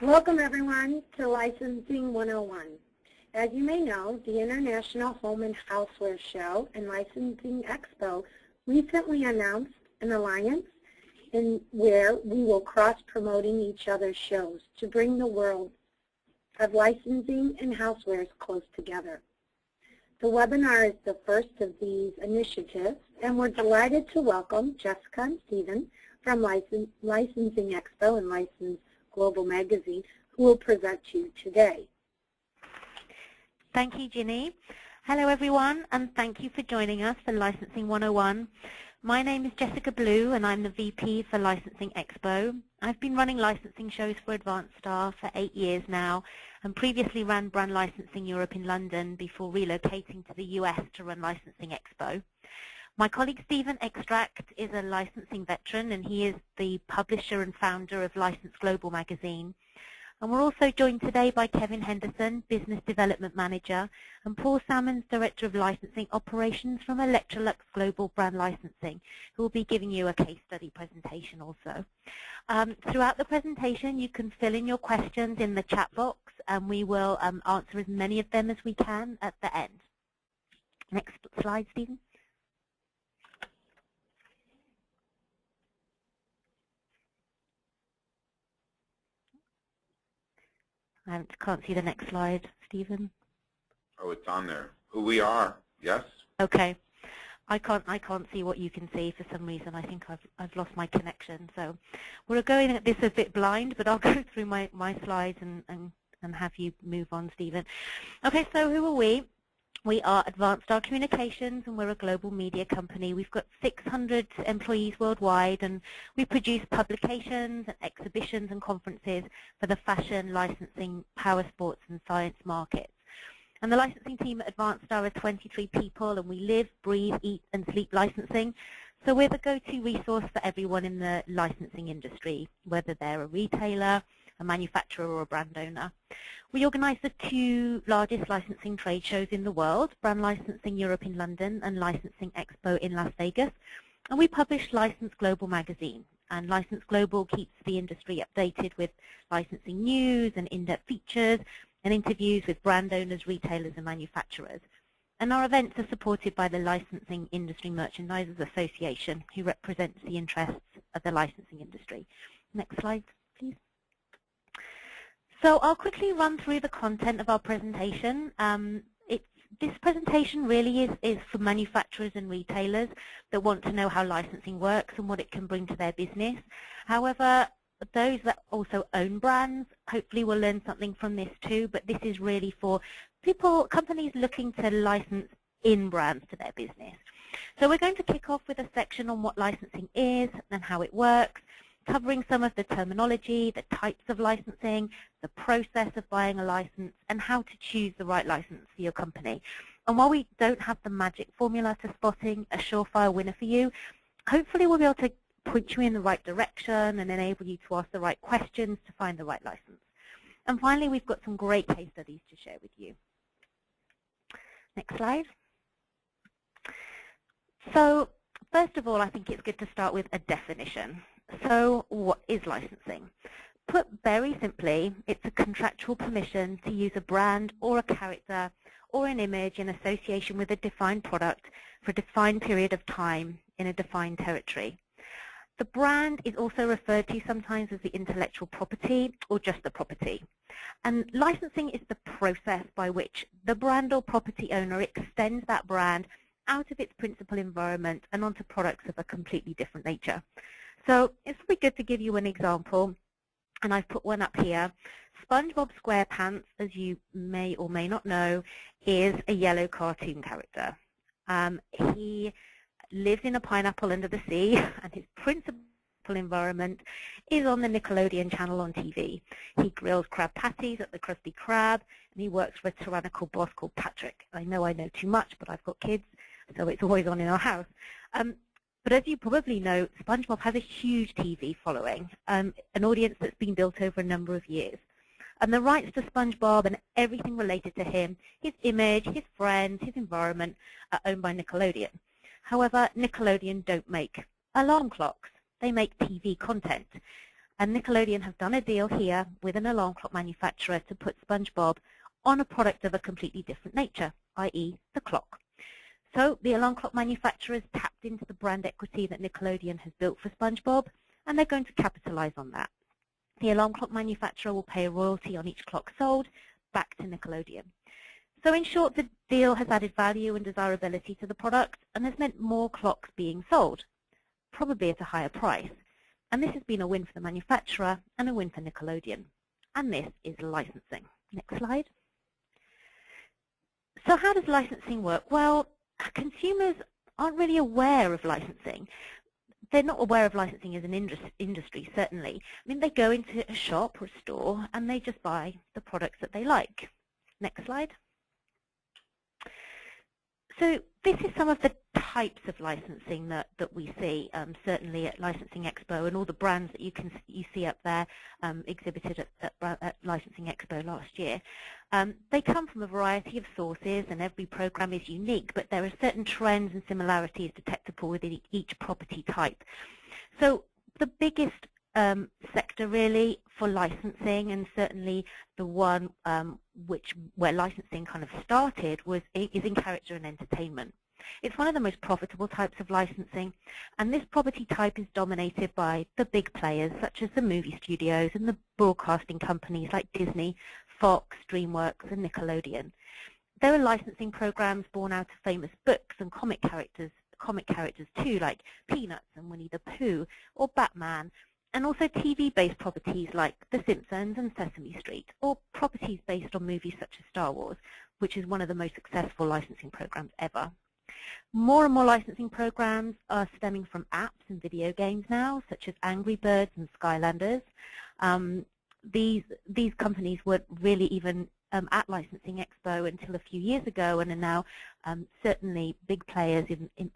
Welcome everyone to Licensing 101. As you may know, the International Home and Housewares Show and Licensing Expo recently announced an alliance in where we will cross-promoting each other's shows to bring the world of licensing and housewares close together. The webinar is the first of these initiatives, and we're delighted to welcome Jessica and Stephen from Licensing Expo and License Global Magazine, who will present to you today. Thank you, Ginny. Hello, everyone, and thank you for joining us for Licensing 101. My name is Jessica Blue, and I'm the VP for Licensing Expo. I've been running licensing shows for Advanced Star for 8 years now, and previously ran Brand Licensing Europe in London before relocating to the US to run Licensing Expo. My colleague Stephen Extract is a licensing veteran, and he is the publisher and founder of License Global magazine. And we're also joined today by Kevin Henderson, Business Development Manager, and Paul Salmons, Director of Licensing Operations from Electrolux Global Brand Licensing, who will be giving you a case study presentation also. Throughout the presentation, you can fill in your questions in the chat box, and we will answer as many of them as we can at the end. Next slide, Stephen. I can't see the next slide, Stephen. Oh, it's on there. Who we are, yes? Okay. I can't see what you can see for some reason. I think I've lost my connection. So we're going at this a bit blind, but I'll go through my slides and have you move on, Stephen. Okay, so who are we? We are Advanced Star Communications, and we're a global media company. We've got 600 employees worldwide, and we produce publications and exhibitions and conferences for the fashion, licensing, power sports, and science markets. And the licensing team at Advanced Star are 23 people, and we live, breathe, eat, and sleep licensing. So we're the go-to resource for everyone in the licensing industry, whether they're a retailer, a manufacturer, or a brand owner. We organize the 2 largest licensing trade shows in the world, Brand Licensing Europe in London and Licensing Expo in Las Vegas. And we publish License Global magazine. And License Global keeps the industry updated with licensing news and in-depth features and interviews with brand owners, retailers, and manufacturers. And our events are supported by the Licensing Industry Merchandisers Association, who represents the interests of the licensing industry. Next slide, please. So I'll quickly run through the content of our presentation. This presentation really is for manufacturers and retailers that want to know how licensing works and what it can bring to their business. However, those that also own brands hopefully will learn something from this too, but this is really for companies looking to license in brands to their business. So we're going to kick off with a section on what licensing is and how it works, covering some of the terminology, the types of licensing, the process of buying a license, and how to choose the right license for your company. And while we don't have the magic formula to spotting a surefire winner for you, hopefully we'll be able to point you in the right direction and enable you to ask the right questions to find the right license. And finally, we've got some great case studies to share with you. Next slide. So first of all, I think it's good to start with a definition. So what is licensing? Put very simply, it's a contractual permission to use a brand or a character or an image in association with a defined product for a defined period of time in a defined territory. The brand is also referred to sometimes as the intellectual property or just the property. And licensing is the process by which the brand or property owner extends that brand out of its principal environment and onto products of a completely different nature. So it's really good to give you an example, and I've put one up here. SpongeBob SquarePants, as you may or may not know, is a yellow cartoon character. He lives in a pineapple under the sea, and his principal environment is on the Nickelodeon channel on TV. He grills crab patties at the Krusty Krab, and he works for a tyrannical boss called Patrick. I know too much, but I've got kids, so it's always on in our house. But as you probably know, SpongeBob has a huge TV following, an audience that's been built over a number of years. And the rights to SpongeBob and everything related to him, his image, his friends, his environment, are owned by Nickelodeon. However, Nickelodeon don't make alarm clocks. They make TV content. And Nickelodeon have done a deal here with an alarm clock manufacturer to put SpongeBob on a product of a completely different nature, i.e. the clock. So the alarm clock manufacturers tapped into the brand equity that Nickelodeon has built for SpongeBob, and they're going to capitalize on that. The alarm clock manufacturer will pay a royalty on each clock sold back to Nickelodeon. So in short, the deal has added value and desirability to the product and has meant more clocks being sold, probably at a higher price. And this has been a win for the manufacturer and a win for Nickelodeon. And this is licensing. Next slide. So how does licensing work? Well, consumers aren't really aware of licensing. They're not aware of licensing as an industry, certainly. I mean, they go into a shop or a store and they just buy the products that they like. Next slide. So this is some of the types of licensing that we see, certainly at Licensing Expo, and all the brands that you see up there exhibited at Licensing Expo last year. They come from a variety of sources, and every program is unique, but there are certain trends and similarities detectable within each property type. So the biggest sector really for licensing, and certainly the one where licensing kind of started, is in character and entertainment. It's one of the most profitable types of licensing, and this property type is dominated by the big players such as the movie studios and the broadcasting companies like Disney, Fox, DreamWorks and Nickelodeon. There are licensing programs born out of famous books and comic characters too, like Peanuts and Winnie the Pooh or Batman, and also TV-based properties like The Simpsons and Sesame Street, or properties based on movies such as Star Wars, which is one of the most successful licensing programs ever. More and more licensing programs are stemming from apps and video games now, such as Angry Birds and Skylanders. These companies weren't really even at Licensing Expo until a few years ago, and are now certainly big players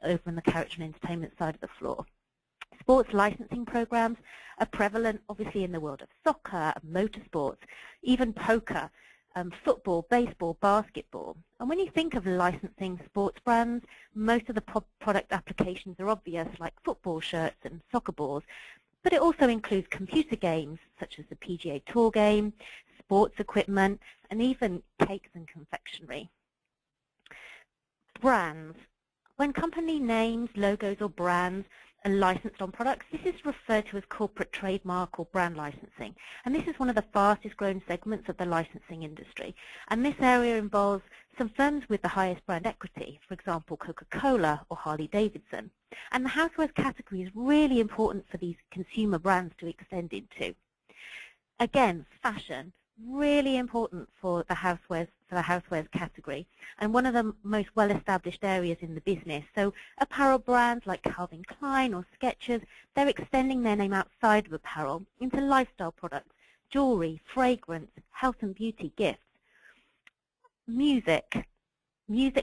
over on the character and entertainment side of the floor. Sports licensing programs are prevalent, obviously, in the world of soccer, motorsports, even poker, football, baseball, basketball. And when you think of licensing sports brands, most of the product applications are obvious, like football shirts and soccer balls. But it also includes computer games, such as the PGA Tour game, sports equipment, and even cakes and confectionery. Brands. When company names, logos, or brands are licensed on products, this is referred to as corporate trademark or brand licensing. And this is one of the fastest growing segments of the licensing industry. And this area involves some firms with the highest brand equity, for example, Coca-Cola or Harley-Davidson. And the housewares category is really important for these consumer brands to extend into. Again, fashion, really important for the housewares category, and one of the most well-established areas in the business. So apparel brands like Calvin Klein or Skechers, they're extending their name outside of apparel into lifestyle products, jewelry, fragrance, health and beauty, gifts. Music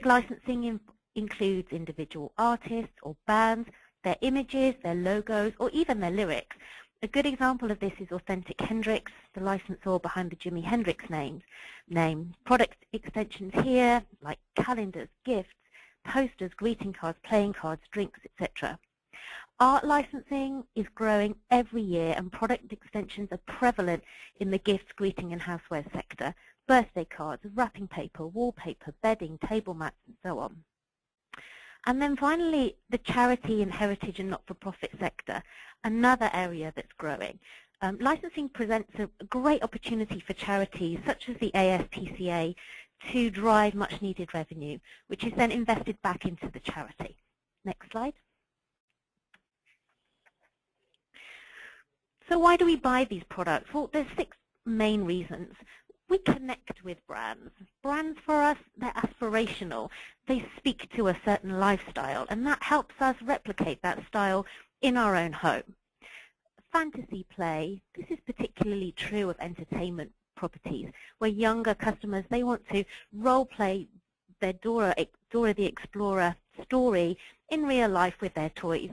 licensing includes individual artists or bands, their images, their logos, or even their lyrics. A good example of this is Authentic Hendrix, the licensor behind the Jimi Hendrix name. Product extensions here, like calendars, gifts, posters, greeting cards, playing cards, drinks, etc. Art licensing is growing every year, and product extensions are prevalent in the gifts, greeting, and houseware sector. Birthday cards, wrapping paper, wallpaper, bedding, table mats, and so on. And then finally, the charity and heritage and not-for-profit sector, another area that's growing. Licensing presents a great opportunity for charities such as the ASPCA to drive much-needed revenue, which is then invested back into the charity. Next slide. So why do we buy these products? Well, there's 6 main reasons. We connect with brands. Brands for us, they're aspirational. They speak to a certain lifestyle, and that helps us replicate that style in our own home. Fantasy play, this is particularly true of entertainment properties, where younger customers, they want to role play their Dora the Explorer story in real life with their toys.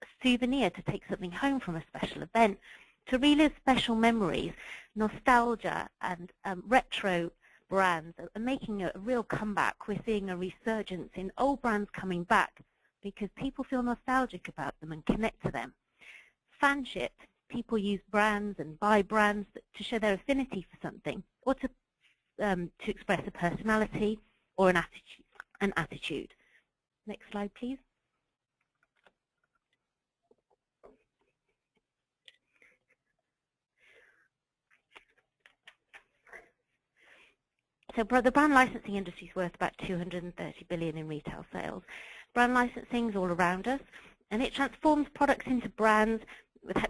A souvenir to take something home from a special event, to relive special memories. Nostalgia and retro brands are making a real comeback. We're seeing a resurgence in old brands coming back because people feel nostalgic about them and connect to them. Fanship, people use brands and buy brands to show their affinity for something, or to express a personality or an attitude. Next slide, please. So the brand licensing industry is worth about $230 billion in retail sales. Brand licensing is all around us, and it transforms products into brands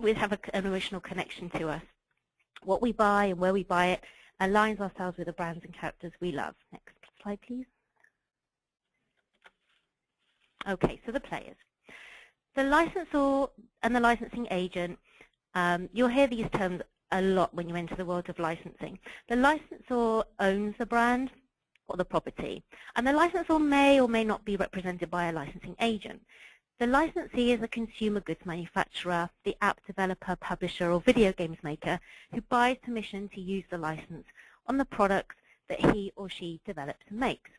which have an emotional connection to us. What we buy and where we buy it aligns ourselves with the brands and characters we love. Next slide, please. Okay, so the players. The licensor and the licensing agent, you'll hear these terms a lot when you enter the world of licensing. The licensor owns the brand or the property, and the licensor may or may not be represented by a licensing agent. The licensee is a consumer goods manufacturer, the app developer, publisher, or video games maker who buys permission to use the license on the products that he or she develops and makes.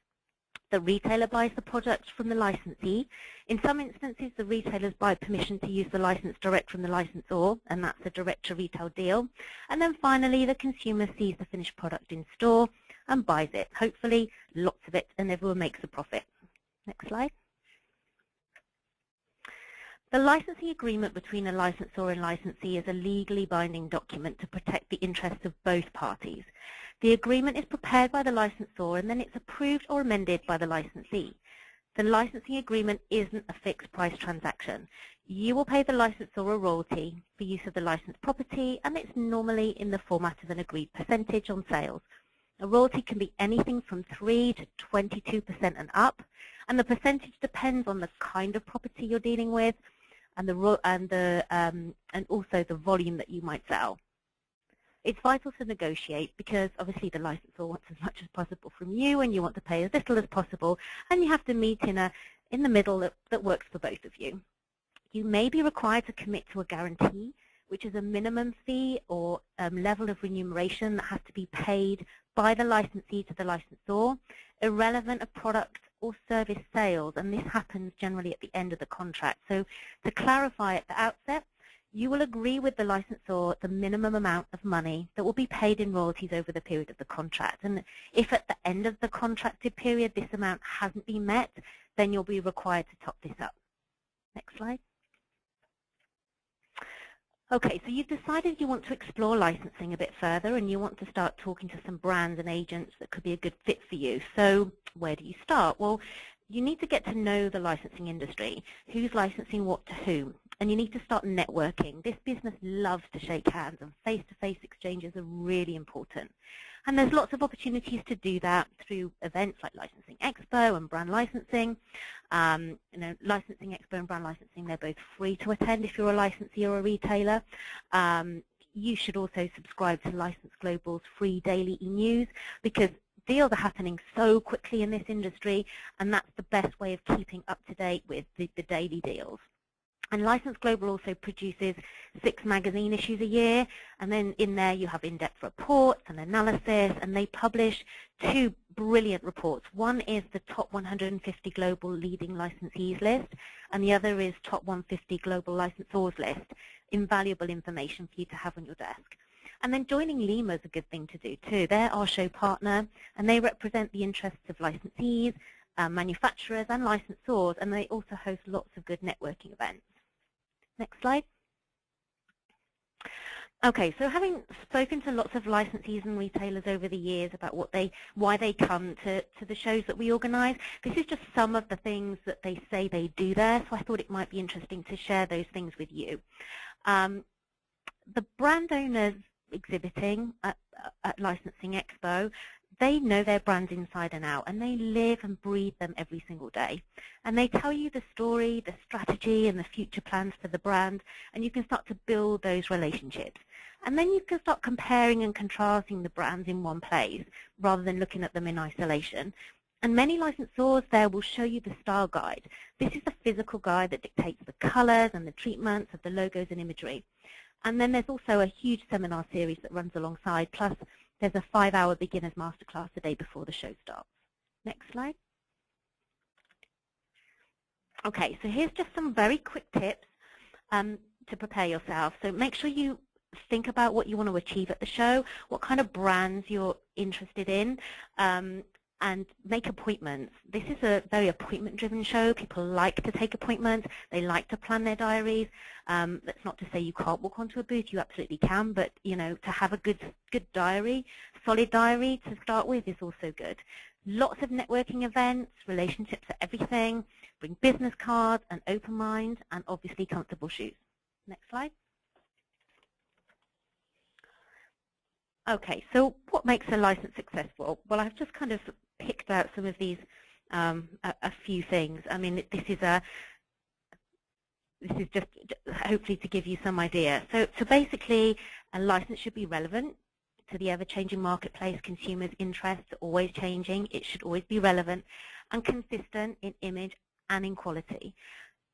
The retailer buys the product from the licensee. In some instances, the retailers buy permission to use the license direct from the licensor, and that's a direct-to-retail deal. And then finally, the consumer sees the finished product in store and buys it. Hopefully, lots of it, and everyone makes a profit. Next slide. The licensing agreement between a licensor and licensee is a legally binding document to protect the interests of both parties. The agreement is prepared by the licensor and then it's approved or amended by the licensee. The licensing agreement isn't a fixed price transaction. You will pay the licensor a royalty for use of the licensed property, and it's normally in the format of an agreed percentage on sales. A royalty can be anything from 3 to 22% and up, and the percentage depends on the kind of property you're dealing with and also the volume that you might sell. It's vital to negotiate because obviously the licensor wants as much as possible from you, and you want to pay as little as possible, and you have to meet in the middle that works for both of you. You may be required to commit to a guarantee, which is a minimum fee or level of remuneration that has to be paid by the licensee to the licensor, irrelevant of product or service sales, and this happens generally at the end of the contract. So to clarify at the outset, you will agree with the licensor the minimum amount of money that will be paid in royalties over the period of the contract. And if at the end of the contracted period this amount hasn't been met, then you'll be required to top this up. Next slide. Okay, so you've decided you want to explore licensing a bit further and you want to start talking to some brands and agents that could be a good fit for you. So where do you start? Well, you need to get to know the licensing industry, who's licensing what to whom, and you need to start networking. This business loves to shake hands, and face-to-face exchanges are really important. And there's lots of opportunities to do that through events like Licensing Expo and Brand Licensing. Licensing Expo and Brand Licensing, they're both free to attend if you're a licensee or a retailer. You should also subscribe to License Global's free daily e-news because deals are happening so quickly in this industry, and that's the best way of keeping up to date with the daily deals. And License Global also produces 6 magazine issues a year, and then in there you have in-depth reports and analysis, and they publish 2 brilliant reports. One is the Top 150 Global Leading Licensees list, and the other is Top 150 Global Licensors list. Invaluable information for you to have on your desk. And then joining LIMA is a good thing to do too. They're our show partner, and they represent the interests of licensees, manufacturers, and licensors, and they also host lots of good networking events. Next slide. Okay, so having spoken to lots of licensees and retailers over the years about why they come to the shows that we organize, this is just some of the things that they say they do there, so I thought it might be interesting to share those things with you. The brand owners exhibiting at Licensing Expo, they know their brands inside and out, and they live and breathe them every single day. And they tell you the story, the strategy, and the future plans for the brand, and you can start to build those relationships. And then you can start comparing and contrasting the brands in one place, rather than looking at them in isolation. And many licensors there will show you the style guide. This is the physical guide that dictates the colors and the treatments of the logos and imagery. And then there's also a huge seminar series that runs alongside, plus there's a 5-hour beginner's masterclass the day before the show starts. Next slide. Okay, so here's just some very quick tips. to prepare yourself. So make sure you think about what you want to achieve at the show, what kind of brands you're interested in, and make appointments. This is a very appointment-driven show. People like to take appointments. They like to plan their diaries. That's not to say you can't walk onto a booth. You absolutely can, but to have a good diary, solid diary to start with is also good. Lots of networking events, relationships are everything. Bring business cards, an open mind, and obviously comfortable shoes. Next slide. Okay, so what makes a license successful? Well, I've just kind of picked out some of these, a few things. I mean, this is just hopefully to give you some idea. So basically, a license should be relevant to the ever-changing marketplace. Consumers' interests are always changing. It should always be relevant and consistent in image and in quality.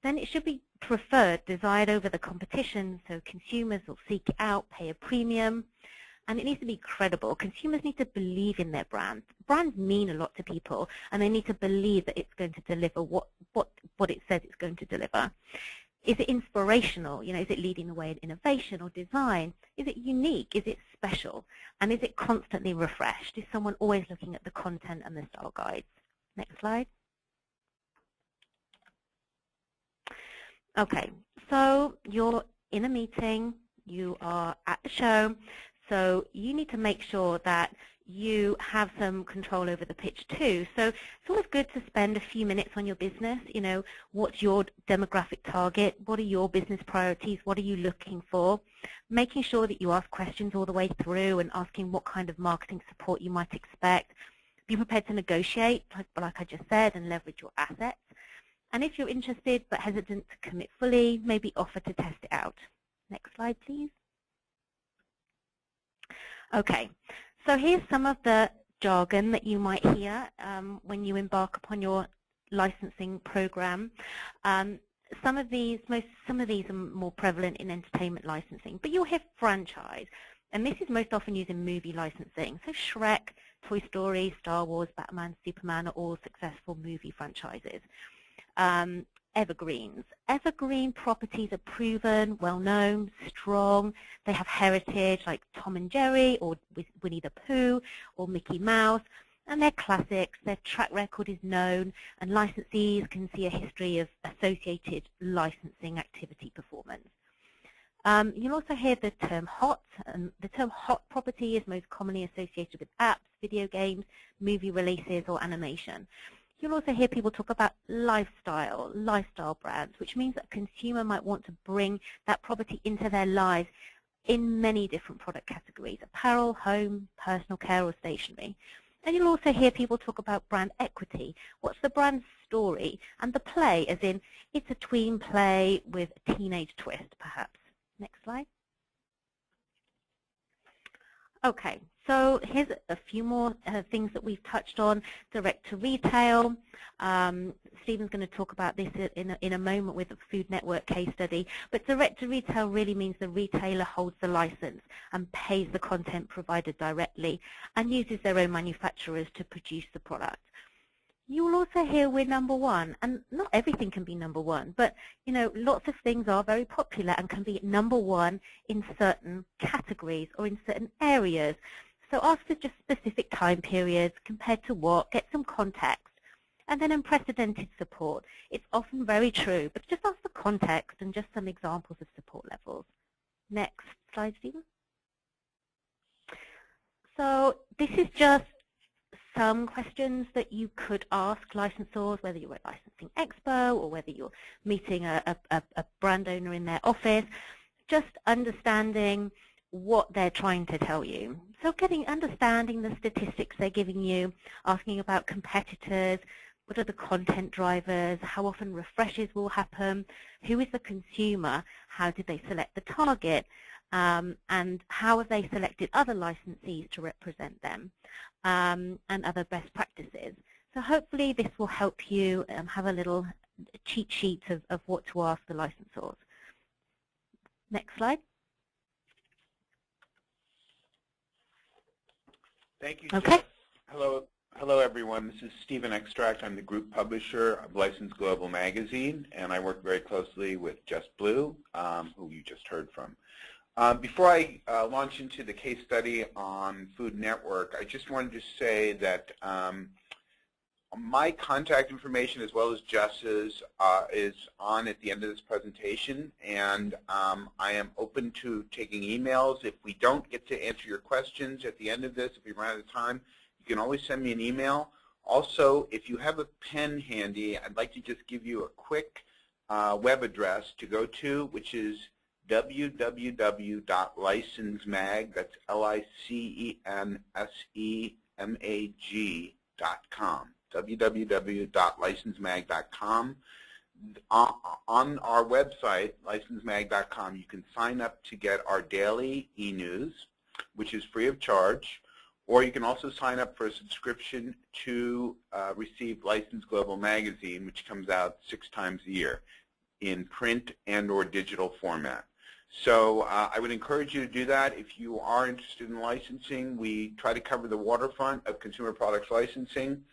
Then it should be preferred, desired over the competition, so consumers will seek it out, pay a premium. And it needs to be credible. Consumers need to believe in their brand. Brands mean a lot to people, and they need to believe that it's going to deliver what it says it's going to deliver. Is it inspirational? Is it leading the way in innovation or design? Is it unique? Is it special? And is it constantly refreshed? Is someone always looking at the content and the style guides? Next slide. Okay, so you're in a meeting. You are at the show. So you need to make sure that you have some control over the pitch too. So it's always good to spend a few minutes on your business. What's your demographic target? What are your business priorities? What are you looking for? Making sure that you ask questions all the way through and asking what kind of marketing support you might expect. Be prepared to negotiate, like I just said, and leverage your assets. And if you're interested but hesitant to commit fully, maybe offer to test it out. Next slide, please. Okay, so here's some of the jargon that you might hear when you embark upon your licensing program. Some of these are more prevalent in entertainment licensing, but you'll hear franchise, and this is most often used in movie licensing. So Shrek, Toy Story, Star Wars, Batman, Superman are all successful movie franchises. Evergreens. Evergreen properties are proven, well-known, strong. They have heritage like Tom and Jerry or Winnie the Pooh or Mickey Mouse, and they're classics. Their track record is known, and licensees can see a history of associated licensing activity performance. You'll also hear the term hot, and the term hot property is most commonly associated with apps, video games, movie releases, or animation. You'll also hear people talk about lifestyle brands, which means that a consumer might want to bring that property into their lives in many different product categories: apparel, home, personal care, or stationery. And you'll also hear people talk about brand equity. What's the brand story? And the play, as in it's a tween play with a teenage twist, perhaps. Next slide. Okay, so here's a few more things that we've touched on. Direct to retail. Stephen's going to talk about this in a moment with a Food Network case study. But direct to retail really means the retailer holds the license and pays the content provider directly and uses their own manufacturers to produce the product. You will also hear we're number one, and not everything can be number one, but lots of things are very popular and can be number one in certain categories or in certain areas. So ask for just specific time periods, compared to what, get some context, and then unprecedented support. It's often very true, but just ask for context and just some examples of support levels. Next slide, Stephen. So this is just some questions that you could ask licensors, whether you're at Licensing Expo or whether you're meeting a brand owner in their office, just understanding what they're trying to tell you. So understanding the statistics they're giving you, asking about competitors, what are the content drivers, how often refreshes will happen, who is the consumer, how did they select the target, and how have they selected other licensees to represent them, and other best practices. So hopefully this will help you have a little cheat sheet of what to ask the licensors. Next slide. Thank you. Okay. Hello. Hello, everyone. This is Stephen Extract. I'm the group publisher of License Global Magazine, and I work very closely with Just Blue, who you just heard from. Before I launch into the case study on Food Network, I just wanted to say that my contact information, as well as Jess's, is on at the end of this presentation, and I am open to taking emails. If we don't get to answer your questions at the end of this, if we run out of time, you can always send me an email. Also, if you have a pen handy, I'd like to just give you a quick web address to go to, which is www.licensemag, that's LICENSEMAG.com, www.licensemag.com. On our website, licensemag.com, you can sign up to get our daily e-news, which is free of charge, or you can also sign up for a subscription to receive License Global Magazine, which comes out 6 times a year in print and or digital format. So I would encourage you to do that if you are interested in licensing. We try to cover the waterfront of consumer products licensing.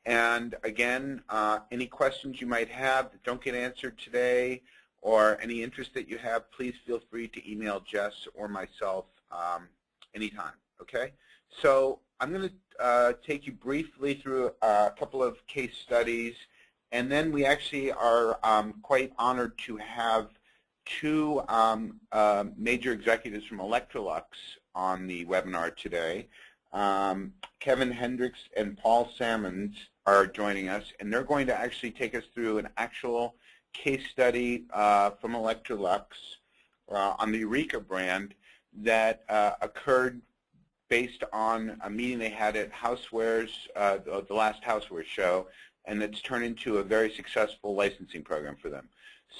And again, any questions you might have that don't get answered today, or any interest that you have, please feel free to email Jess or myself anytime, okay? So I'm going to take you briefly through a couple of case studies, and then we actually are quite honored to have 2 major executives from Electrolux on the webinar today. Kevin Hendricks and Paul Salmons are joining us, and they're going to actually take us through an actual case study from Electrolux on the Eureka brand that occurred based on a meeting they had at Housewares, the last Housewares show, and that's turned into a very successful licensing program for them.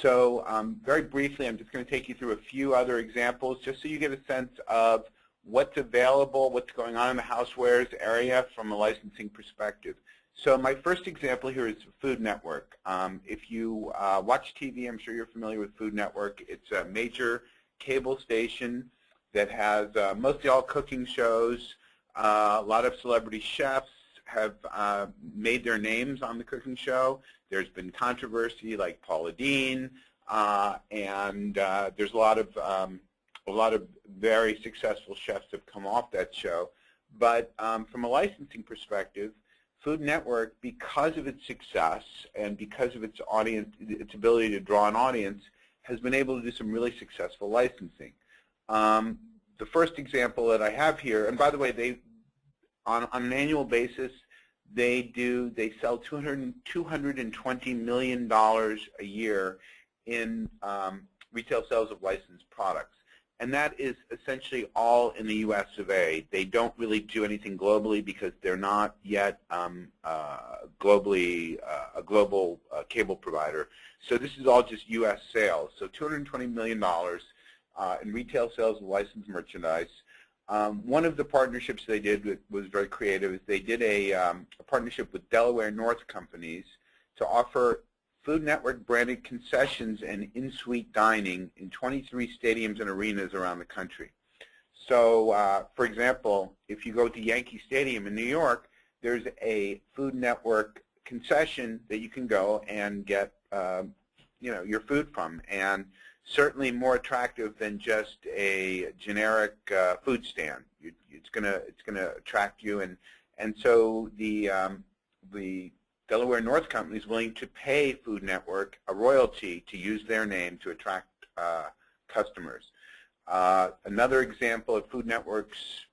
So very briefly, I'm just going to take you through a few other examples just so you get a sense of what's available, what's going on in the Housewares area from a licensing perspective. So my first example here is Food Network. If you watch TV, I'm sure you're familiar with Food Network. It's a major cable station that has mostly all cooking shows. A lot of celebrity chefs have made their names on the cooking show. There's been controversy like Paula Deen, and there's a lot of very successful chefs have come off that show. But from a licensing perspective, Food Network, because of its success and because of its audience, its ability to draw an audience, has been able to do some really successful licensing. The first example that I have here, and by the way, they on an annual basis, they sell $220 million a year in retail sales of licensed products. And that is essentially all in the US of A. They don't really do anything globally because they're not yet globally a global cable provider. So this is all just US sales. So $220 million in retail sales of licensed merchandise. One of the partnerships they did was very creative. They did a partnership with Delaware North companies to offer Food Network branded concessions and in-suite dining in 23 stadiums and arenas around the country. So, for example, if you go to Yankee Stadium in New York, there's a Food Network concession that you can go and get your food from, and certainly more attractive than just a generic food stand. It's gonna attract you, and so the Delaware North company is willing to pay Food Network a royalty to use their name to attract customers. Another example of Food Network's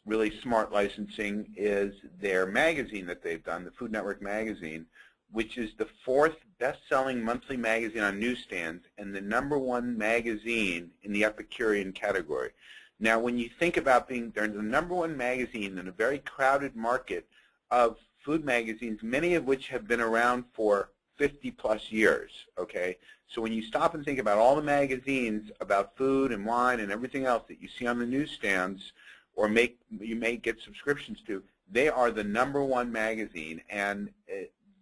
really smart licensing is their magazine that they've done, the Food Network magazine, which is the 4th best-selling monthly magazine on newsstands and the #1 magazine in the Epicurean category. Now, when you think about they're the #1 magazine in a very crowded market of food magazines, many of which have been around for 50-plus years, okay? So when you stop and think about all the magazines about food and wine and everything else that you see on the newsstands or you may get subscriptions to, they are the #1 magazine, and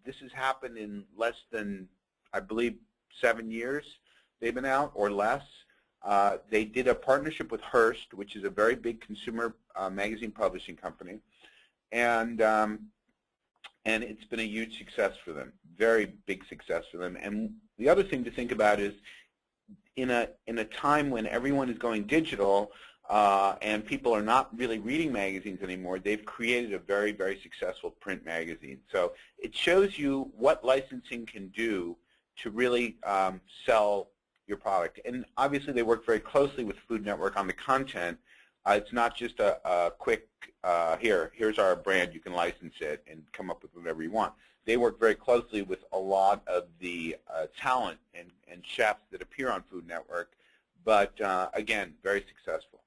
this has happened in less than, I believe, 7 years they've been out or less. They did a partnership with Hearst, which is a very big consumer magazine publishing company, and and it's been a huge success for them, very big success for them. And the other thing to think about is in a time when everyone is going digital and people are not really reading magazines anymore, they've created a very, very successful print magazine. So it shows you what licensing can do to really sell your product. And obviously they work very closely with Food Network on the content. It's not just a quick, here's our brand, you can license it and come up with whatever you want. They work very closely with a lot of the talent and chefs that appear on Food Network, but again, very successful.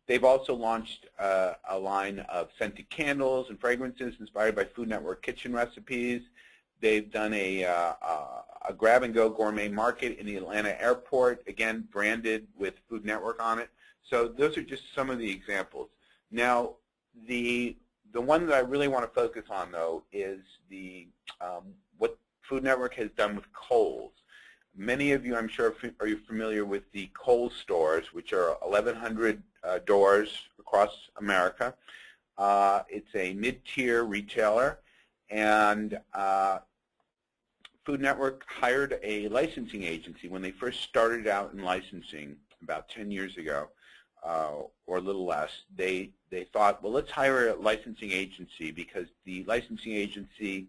They've also launched a line of scented candles and fragrances inspired by Food Network kitchen recipes. They've done a grab-and-go gourmet market in the Atlanta airport, again, branded with Food Network on it. So those are just some of the examples. Now, the one that I really want to focus on, though, is what Food Network has done with Kohls. Many of you, I'm sure, are you familiar with the Kohls stores, which are 1,100 doors across America. It's a mid-tier retailer, and Food Network hired a licensing agency when they first started out in licensing about 10 years ago, or a little less. They thought, well, let's hire a licensing agency because the licensing agency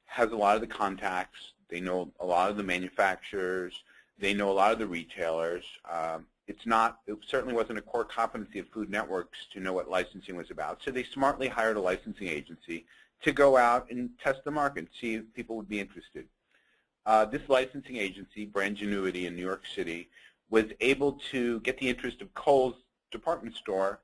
has a lot of the contacts. They know a lot of the manufacturers. They know a lot of the retailers. It certainly wasn't a core competency of Food Networks to know what licensing was about. So they smartly hired a licensing agency to go out and test the market and see if people would be interested. This licensing agency, Brandgenuity in New York City, was able to get the interest of Kohls department store,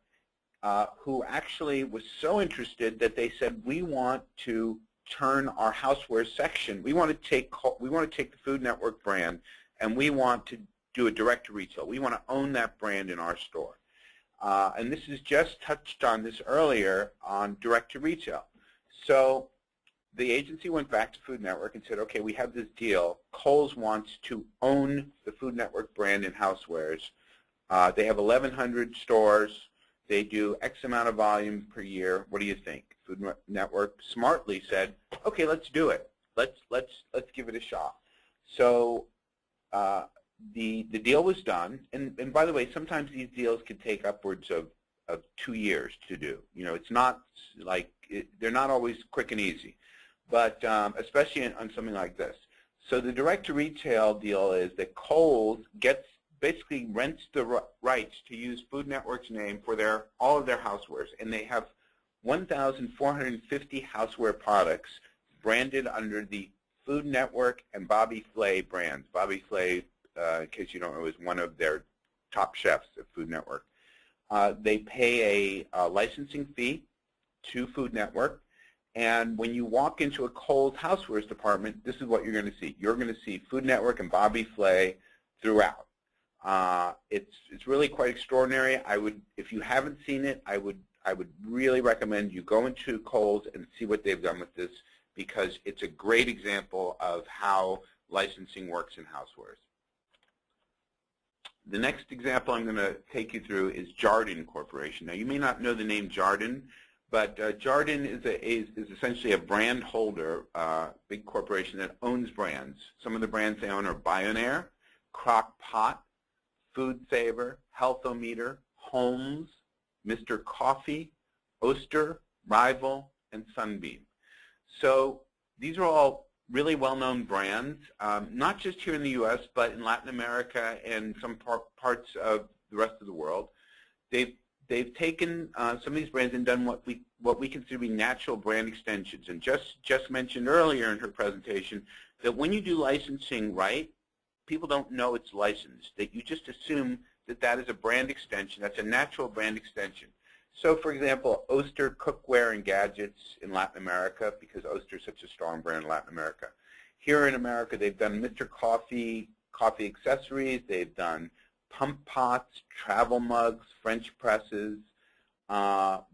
who actually was so interested that they said, we want to turn our housewares section. We want to take the Food Network brand, and we want to do a direct to retail. We want to own that brand in our store. And this is just touched on this earlier on direct to retail. So the agency went back to Food Network and said, okay, we have this deal. Kohls wants to own the Food Network brand in housewares. They have 1,100 stores. They do X amount of volume per year. What do you think? Food Network smartly said, okay, let's do it. Let's give it a shot. So the deal was done. And by the way, sometimes these deals can take upwards of 2 years to do. You know, it's not like they're not always quick and easy, but especially on something like this. So the direct-to-retail deal is that Kohls basically rents the rights to use Food Network's name for all of their housewares, and they have 1,450 houseware products branded under the Food Network and Bobby Flay brands. Bobby Flay, in case you don't know, is one of their top chefs at Food Network. They pay a licensing fee to Food Network, and when you walk into a Kohls housewares department, this is what you're going to see. You're going to see Food Network and Bobby Flay throughout. It's really quite extraordinary. If you haven't seen it, I would really recommend you go into Kohls and see what they've done with this, because it's a great example of how licensing works in housewares. The next example I'm going to take you through is Jarden Corporation. Now, you may not know the name Jarden, but Jarden is essentially a brand holder, big corporation that owns brands. Some of the brands they own are Bionaire, Crock Pot, Food Saver, Healthometer, Holmes, Mr. Coffee, Oster, Rival, and Sunbeam. So these are all really well-known brands, not just here in the U.S., but in Latin America and some parts of the rest of the world. They've taken some of these brands and done what we consider to be natural brand extensions. And just mentioned earlier in her presentation that when you do licensing right, people don't know it's licensed, that you just assume that that is a brand extension. That's a natural brand extension. So, for example, Oster cookware and gadgets in Latin America, because Oster is such a strong brand in Latin America. Here in America, they've done Mr. Coffee, coffee accessories. They've done pump pots, travel mugs, French presses.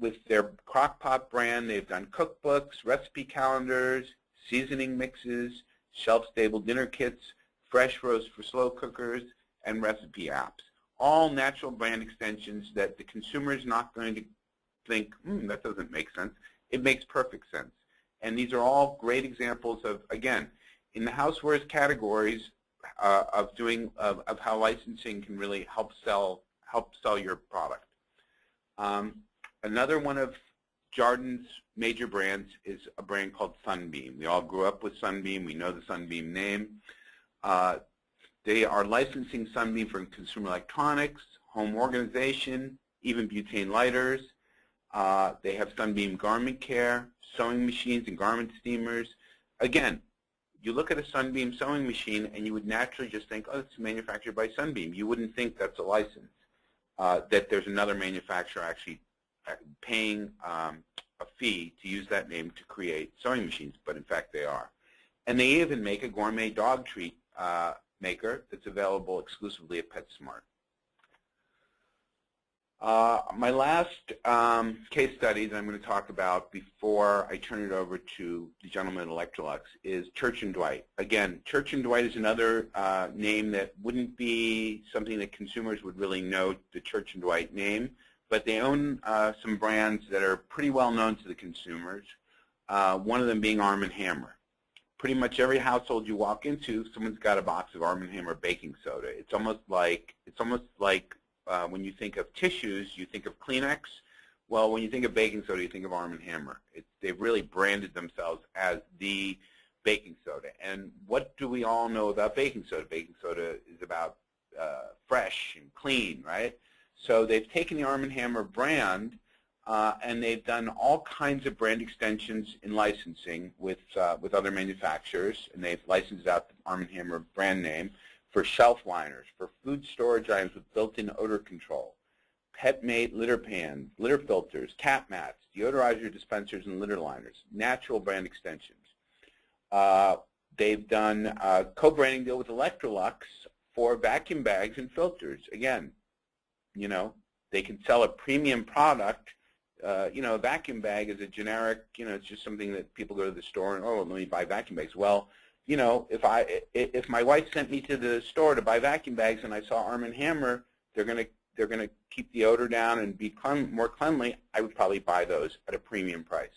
With their crock pot brand, they've done cookbooks, recipe calendars, seasoning mixes, shelf-stable dinner kits, fresh roast for slow cookers, and recipe apps. All natural brand extensions that the consumer is not going to think, that doesn't make sense. It makes perfect sense. And these are all great examples of, again, in the housewares categories of how licensing can really help sell your product. Another one of Jarden's major brands is a brand called Sunbeam. We all grew up with Sunbeam. We know the Sunbeam name. They are licensing Sunbeam for consumer electronics, home organization, even butane lighters. They have Sunbeam garment care, sewing machines and garment steamers. Again, you look at a Sunbeam sewing machine and you would naturally just think, oh, it's manufactured by Sunbeam. You wouldn't think that's a license, that there's another manufacturer actually paying a fee to use that name to create sewing machines, but in fact they are. And they even make a gourmet dog treat maker that's available exclusively at PetSmart. My last case study that I'm going to talk about before I turn it over to the gentleman at Electrolux is Church & Dwight. Again, Church & Dwight is another name that wouldn't be something that consumers would really know, the Church & Dwight name, but they own some brands that are pretty well known to the consumers, one of them being Arm & Hammer. Pretty much every household you walk into, someone's got a box of Arm & Hammer baking soda. It's almost like when you think of tissues, you think of Kleenex. Well, when you think of baking soda, you think of Arm & Hammer. They've really branded themselves as the baking soda. And what do we all know about baking soda? Baking soda is about fresh and clean, right? So they've taken the Arm & Hammer brand and they've done all kinds of brand extensions in licensing with other manufacturers, and they've licensed out the Arm & Hammer brand name for shelf liners, for food storage items with built-in odor control, pet mate litter pans, litter filters, cat mats, deodorizer dispensers, and litter liners, natural brand extensions. They've done a co-branding deal with Electrolux for vacuum bags and filters. Again, you know, they can sell a premium product. You know, a vacuum bag is a generic, you know, it's just something that people go to the store and, oh, let me buy vacuum bags. Well, you know, if my wife sent me to the store to buy vacuum bags and I saw Arm & Hammer, they're gonna keep the odor down and be more cleanly, I would probably buy those at a premium price.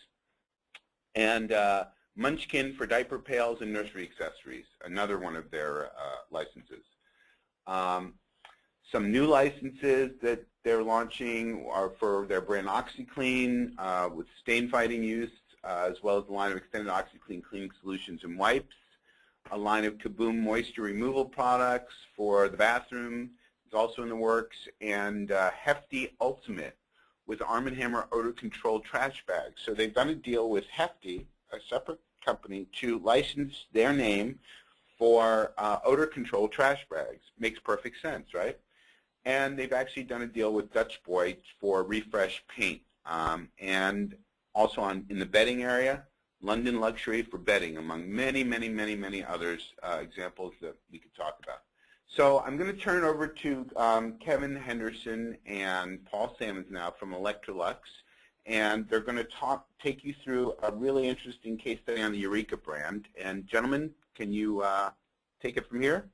And Munchkin for diaper pails and nursery accessories, another one of their licenses. Some new licenses that they're launching are for their brand OxyClean with stain fighting use, as well as the line of extended OxyClean cleaning solutions and wipes. A line of Kaboom moisture removal products for the bathroom is also in the works, and Hefty Ultimate with Arm & Hammer odor control trash bags. So they've done a deal with Hefty, a separate company, to license their name for odor control trash bags. Makes perfect sense, right? And they've actually done a deal with Dutch Boy for Refresh paint. And also in the bedding area, London Luxury for bedding, among many, many, many, many others, examples that we could talk about. So I'm going to turn it over to Kevin Henderson and Paul Sammons now from Electrolux, and they're going to take you through a really interesting case study on the Eureka brand. And gentlemen, can you take it from here?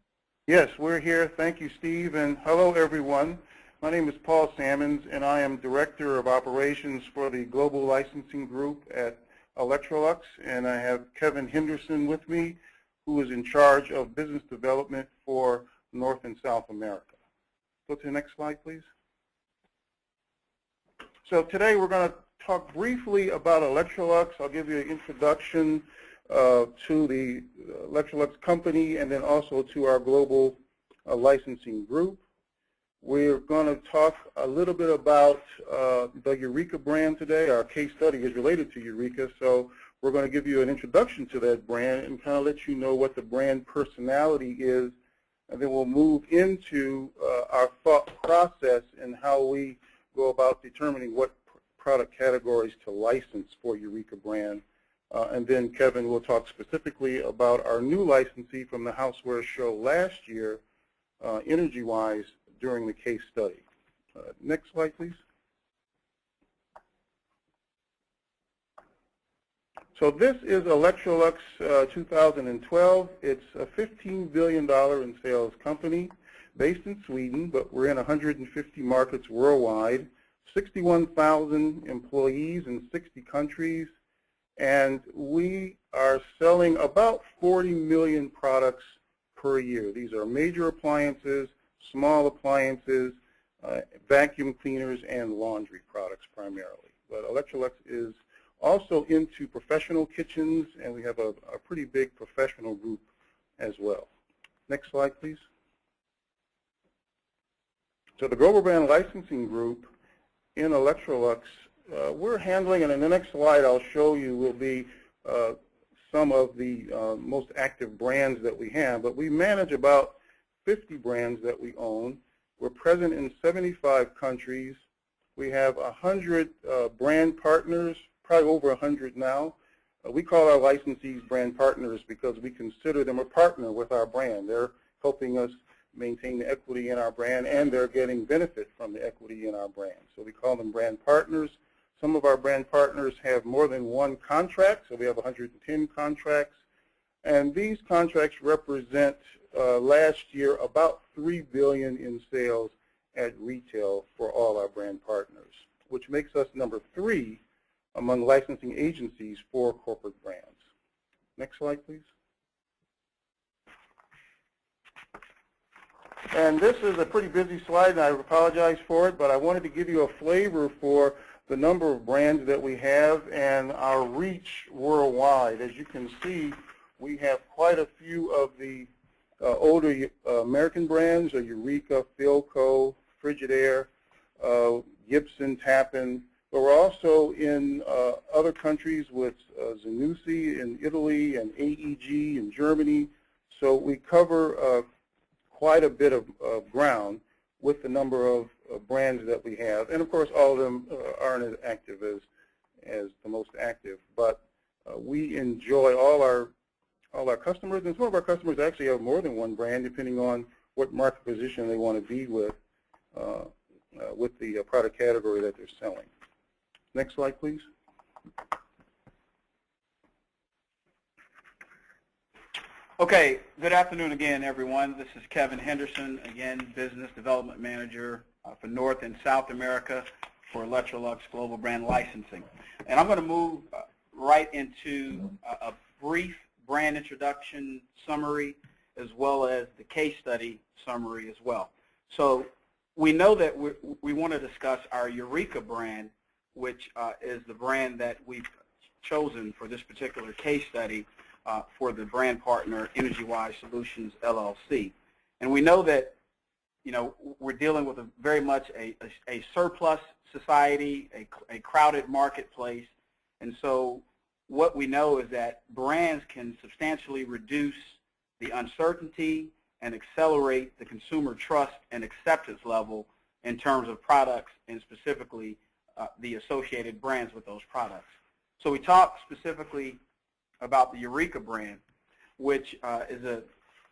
Yes, we're here. Thank you, Steve, and hello, everyone. My name is Paul Sammons, and I am Director of Operations for the Global Licensing Group at Electrolux, and I have Kevin Henderson with me, who is in charge of business development for North and South America. Go to the next slide, please. So today we're going to talk briefly about Electrolux. I'll give you an introduction to the Electrolux company and then also to our global licensing group. We're going to talk a little bit about the Eureka brand today. Our case study is related to Eureka, so we're going to give you an introduction to that brand and kind of let you know what the brand personality is, and then we'll move into our thought process and how we go about determining what product categories to license for Eureka brand. And then Kevin will talk specifically about our new licensee from the Housewares show last year, Energywise, during the case study. Next slide, please. So this is Electrolux 2012. It's a $15 billion in sales company based in Sweden, but we're in 150 markets worldwide, 61,000 employees in 60 countries, and we are selling about 40 million products per year. These are major appliances, small appliances, vacuum cleaners, and laundry products primarily. But Electrolux is also into professional kitchens, and we have a pretty big professional group as well. Next slide, please. So the Global Brand Licensing Group in Electrolux, we're handling, and in the next slide I'll show you will be some of the most active brands that we have, but we manage about 50 brands that we own. We're present in 75 countries. We have 100 brand partners, probably over 100 now. We call our licensees brand partners because we consider them a partner with our brand. They're helping us maintain the equity in our brand, and they're getting benefit from the equity in our brand. So we call them brand partners. Some of our brand partners have more than one contract, so we have 110 contracts. And these contracts represent last year about $3 billion in sales at retail for all our brand partners, which makes us number 3 among licensing agencies for corporate brands. Next slide, please. And this is a pretty busy slide, and I apologize for it, but I wanted to give you a flavor for the number of brands that we have and our reach worldwide. As you can see, we have quite a few of the older American brands, Eureka, Philco, Frigidaire, Gibson, Tappan, but we're also in other countries with Zanussi in Italy and AEG in Germany. So we cover quite a bit of ground with the number of brands that we have. And of course, all of them aren't as active as the most active, but we enjoy all our customers, and some of our customers actually have more than one brand depending on what market position they want to be with the product category that they're selling. Next slide, please. Okay, good afternoon again, everyone. This is Kevin Henderson, again, Business Development Manager for North and South America for Electrolux Global Brand Licensing. And I'm going to move right into a brief brand introduction summary as well as the case study summary as well. So we know that we want to discuss our Eureka brand, which is the brand that we've chosen for this particular case study for the brand partner Energywise Solutions LLC. And we know that, you know, we're dealing with very much a surplus society, a crowded marketplace. And so what we know is that brands can substantially reduce the uncertainty and accelerate the consumer trust and acceptance level in terms of products and specifically the associated brands with those products. So we talk specifically about the Eureka brand, which is a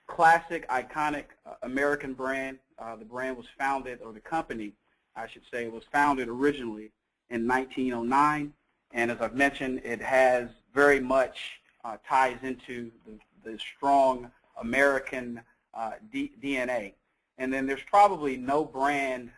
classic, iconic American brand. The brand was founded, or the company, I should say, was founded originally in 1909. And as I've mentioned, it has very much ties into the strong American DNA. And then there's probably no brand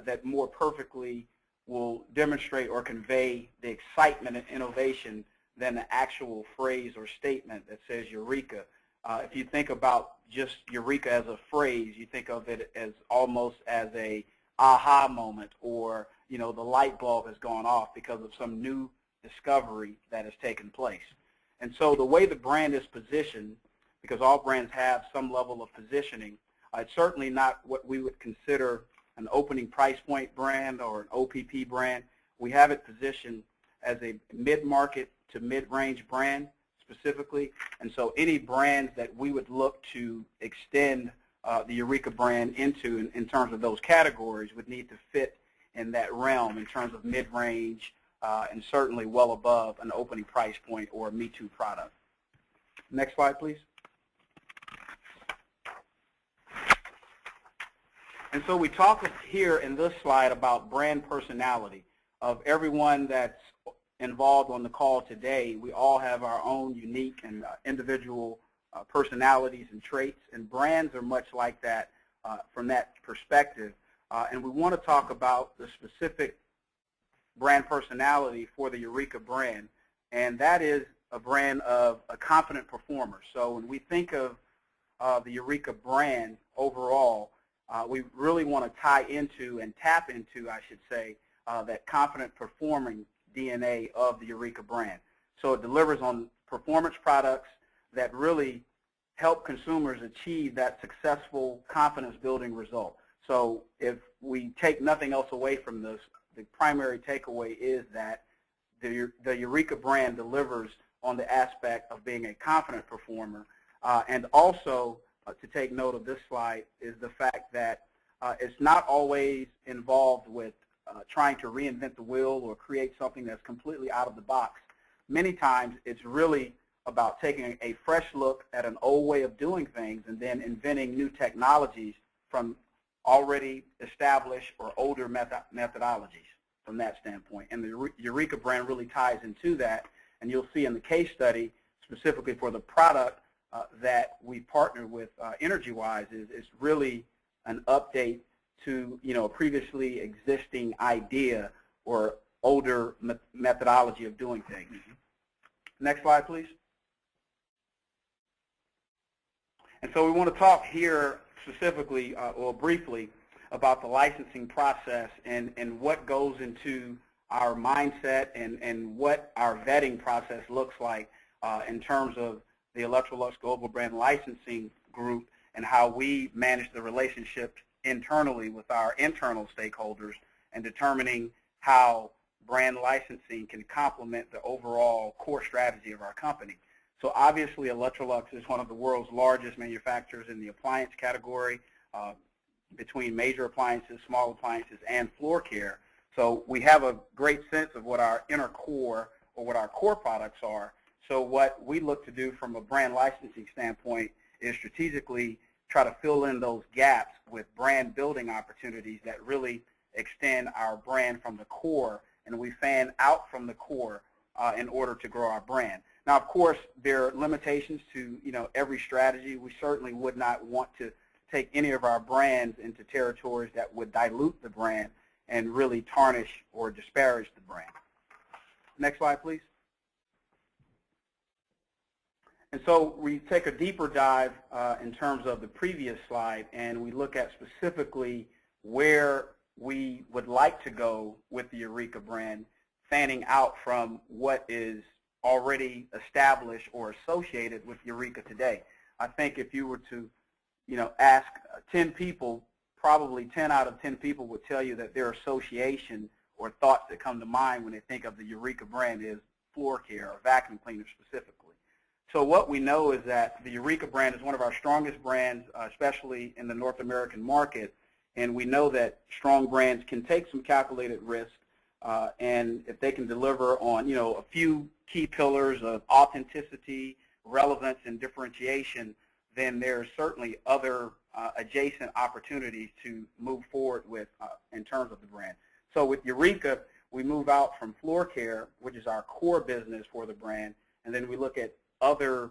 that more perfectly will demonstrate or convey the excitement and innovation than the actual phrase or statement that says Eureka. If you think about just Eureka as a phrase, you think of it as almost as a aha moment, or, you know, the light bulb has gone off because of some new discovery that has taken place. And so the way the brand is positioned, because all brands have some level of positioning, it's certainly not what we would consider an opening price point brand or an OPP brand. We have it positioned as a mid-market to mid-range brand specifically. And so any brands that we would look to extend the Eureka brand into in terms of those categories would need to fit in that realm in terms of mid-range and certainly well above an opening price point or a Me Too product. Next slide, please. And so we talk here in this slide about brand personality. Of everyone that's involved on the call today, we all have our own unique and individual personalities and traits, and brands are much like that from that perspective. And we want to talk about the specific brand personality for the Eureka brand and that is a brand of a confident performer. So when we think of the Eureka brand overall, we really want to tie into and tap into, I should say, that confident performing DNA of the Eureka brand. So it delivers on performance products that really help consumers achieve that successful confidence building result. So if we take nothing else away from this, the primary takeaway is that the Eureka brand delivers on the aspect of being a confident performer. And also, to take note of this slide, is the fact that it's not always involved with trying to reinvent the wheel or create something that's completely out of the box. Many times it's really about taking a fresh look at an old way of doing things and then inventing new technologies from already established or older methodologies from that standpoint. And the Eureka brand really ties into that, and you'll see in the case study, specifically for the product that we partnered with Energywise, is really an update to a previously existing idea or older methodology of doing things. Next slide, please. And so we want to talk here specifically or briefly about the licensing process and what goes into our mindset and what our vetting process looks like in terms of the Electrolux Global Brand Licensing Group and how we manage the relationship internally with our internal stakeholders and determining how brand licensing can complement the overall core strategy of our company. So obviously Electrolux is one of the world's largest manufacturers in the appliance category, between major appliances, small appliances, and floor care. So we have a great sense of what our inner core or what our core products are. So what we look to do from a brand licensing standpoint is strategically try to fill in those gaps with brand building opportunities that really extend our brand from the core, and we fan out from the core in order to grow our brand. Now, of course, there are limitations to every strategy. We certainly would not want to take any of our brands into territories that would dilute the brand and really tarnish or disparage the brand. Next slide, please. And so we take a deeper dive in terms of the previous slide, and we look at specifically where we would like to go with the Eureka brand, fanning out from what is already established or associated with Eureka today. I think if you were to ask 10 people, probably 10 out of 10 people would tell you that their association or thoughts that come to mind when they think of the Eureka brand is floor care or vacuum cleaners specifically. So what we know is that the Eureka brand is one of our strongest brands, especially in the North American market, and we know that strong brands can take some calculated risk, and if they can deliver on a few key pillars of authenticity, relevance, and differentiation, then there's certainly other adjacent opportunities to move forward with in terms of the brand. So with Eureka, we move out from floor care, which is our core business for the brand, and then we look at other